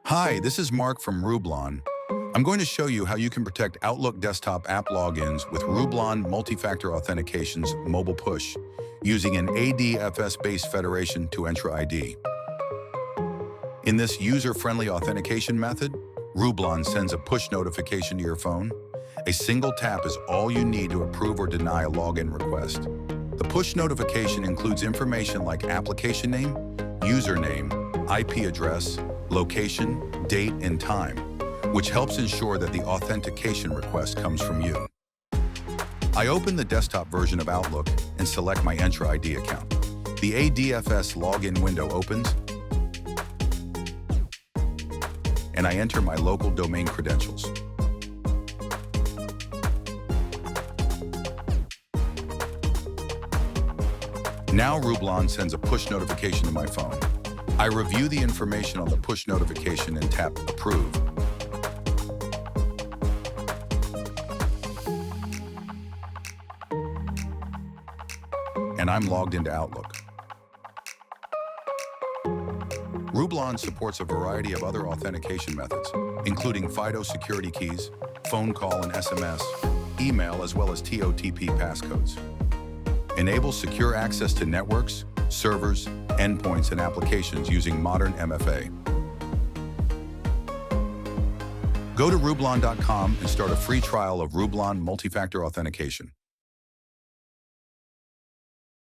Hi, this is Mark from Rublon. I'm going to show you how you can protect Outlook desktop app logins with Rublon Multi-Factor Authentication's mobile push using an ADFS-based federation to Entra ID. In this user-friendly authentication method, Rublon sends a push notification to your phone. A single tap is all you need to approve or deny a login request. The push notification includes information like application name, username, IP address, location, date, and time, which helps ensure that the authentication request comes from you. I open the desktop version of Outlook and select my Entra ID account. The ADFS login window opens, and I enter my local domain credentials. Now Rublon sends a push notification to my phone. I review the information on the push notification and tap Approve. And I'm logged into Outlook. Rublon supports a variety of other authentication methods, including FIDO security keys, phone call and SMS, email, as well as TOTP passcodes. Enables secure access to networks, servers, endpoints, and applications using modern MFA. Go to Rublon.com and start a free trial of Rublon Multi-Factor Authentication.